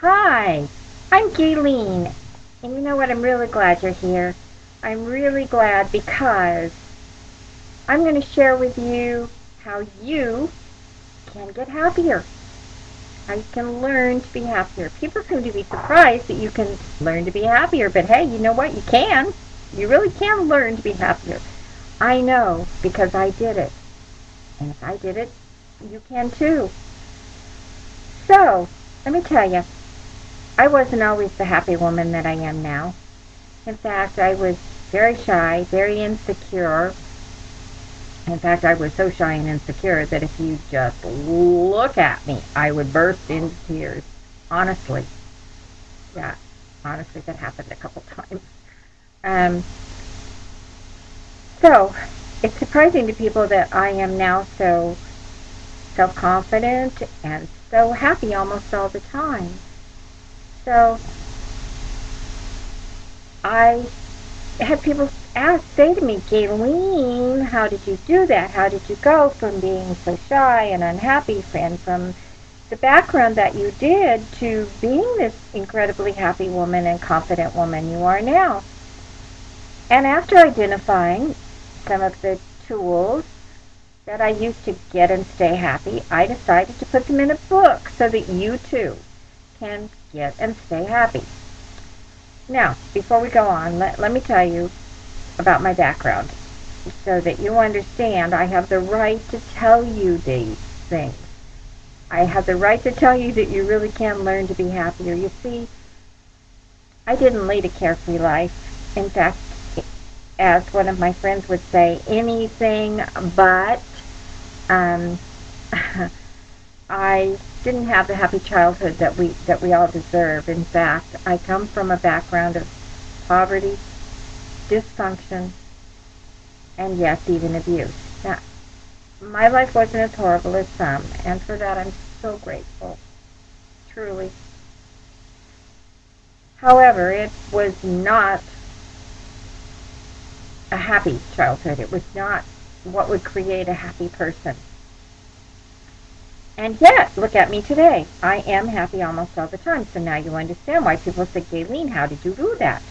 Hi, I'm Gayleen, and you know what? I'm really glad you're here. I'm really glad because I'm going to share with you how you can get happier, how you can learn to be happier. People seem to be surprised that you can learn to be happier, but hey, you know what? You can. You really can learn to be happier. I know because I did it, and if I did it, you can too. So, let me tell you, I wasn't always the happy woman that I am now. In fact, I was very shy, very insecure. In fact, I was so shy and insecure that if you just look at me, I would burst into tears. Honestly. Yeah, honestly, that happened a couple times. Um, so, it's surprising to people that I am now so self-confident and so happy almost all the time. So, I had people say to me, Gayleen, how did you do that? How did you go from being so shy and unhappy and from the background that you did to being this incredibly happy woman and confident woman you are now? And after identifying some of the tools that I used to get and stay happy, I decided to put them in a book so that you too can get and stay happy. Now, before we go on, let me tell you about my background so that you understand I have the right to tell you these things. I have the right to tell you that you really can learn to be happier. You see, I didn't lead a carefree life. In fact, as one of my friends would say, anything but. Um, I didn't have the happy childhood that we all deserve. In fact, I come from a background of poverty, dysfunction, and yes, even abuse. Now, my life wasn't as horrible as some, and for that I'm so grateful, truly. However, it was not a happy childhood. It was not what would create a happy person. And yet, look at me today. I am happy almost all the time. So now you understand why people say, Gayleen, how did you do that?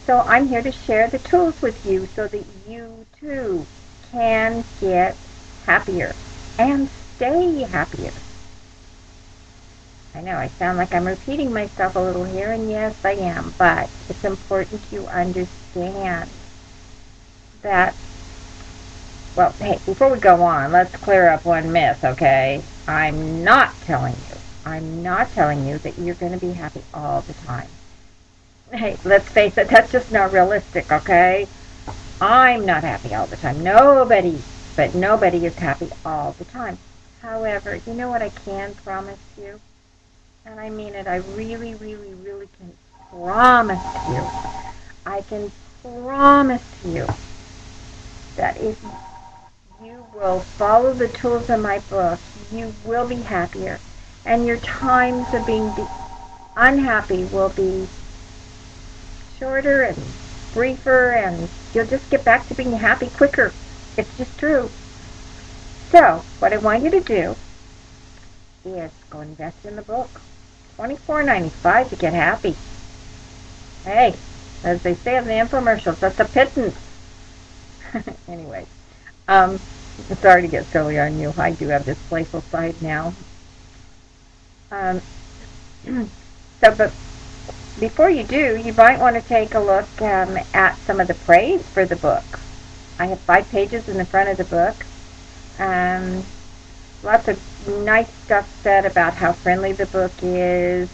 So I'm here to share the tools with you so that you too can get happier and stay happier. I know I sound like I'm repeating myself a little here, and yes, I am, but it's important you understand that, well, hey, before we go on, let's clear up one myth, okay? I'm not telling you that you're going to be happy all the time. Hey, let's face it, that's just not realistic, okay? I'm not happy all the time. Nobody is happy all the time. However, you know what I can promise you? And I mean it, I really, really, really can promise you. I can promise you that if you will follow the tools in my book, you will be happier. And your times of being unhappy will be shorter and briefer, and you'll just get back to being happy quicker. It's just true. So, what I want you to do is go invest in the book. $24.95 to get happy. Hey, as they say in the infomercials, that's a pittance. Anyway, um, sorry to get silly on you. I do have this playful side now. Um, but before you do, you might want to take a look at some of the praise for the book. I have 5 pages in the front of the book. Um, Lots of nice stuff said about how friendly the book is,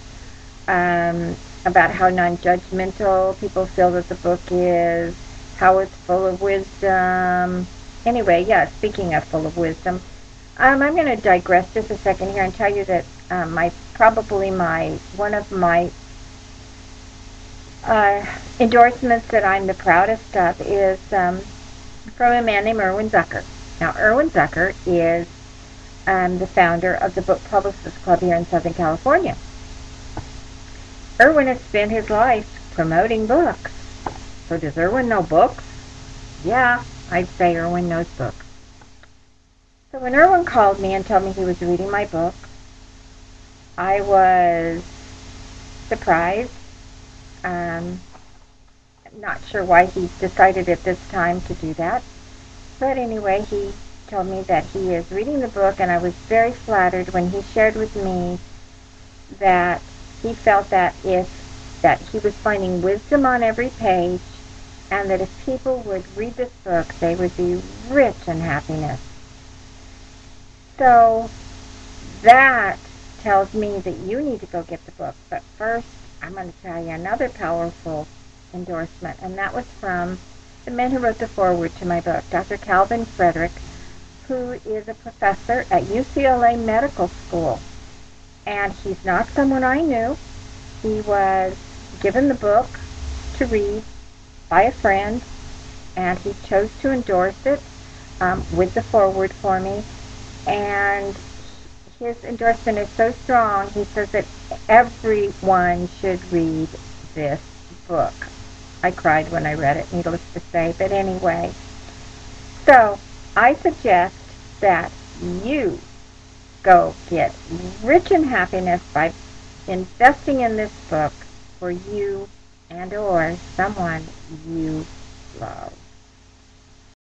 about how non-judgmental people feel that the book is, how it's full of wisdom. Anyway, yeah, speaking of full of wisdom, I'm going to digress just a second here and tell you that one of my endorsements that I'm the proudest of is from a man named Erwin Zucker. Now, Erwin Zucker is the founder of the Book Publicists Club here in Southern California. Erwin has spent his life promoting books. So does Erwin know books? Yeah, I'd say Erwin knows books. So when Erwin called me and told me he was reading my book, I was surprised. I'm not sure why he decided at this time to do that. But anyway, he told me that he is reading the book, and I was very flattered when he shared with me that he felt that he was finding wisdom on every page, and that if people would read this book, they would be rich in happiness. So that tells me that you need to go get the book. But first, I'm going to tell you another powerful endorsement, and that was from the man who wrote the foreword to my book, Dr. Calvin Frederick, who is a professor at UCLA Medical School. And he's not someone I knew. He was given the book to read by a friend, and he chose to endorse it with the foreword for me. And his endorsement is so strong, he says that everyone should read this book. I cried when I read it, needless to say, but anyway. So I suggest that you go get rich in happiness by investing in this book for you and or someone you love.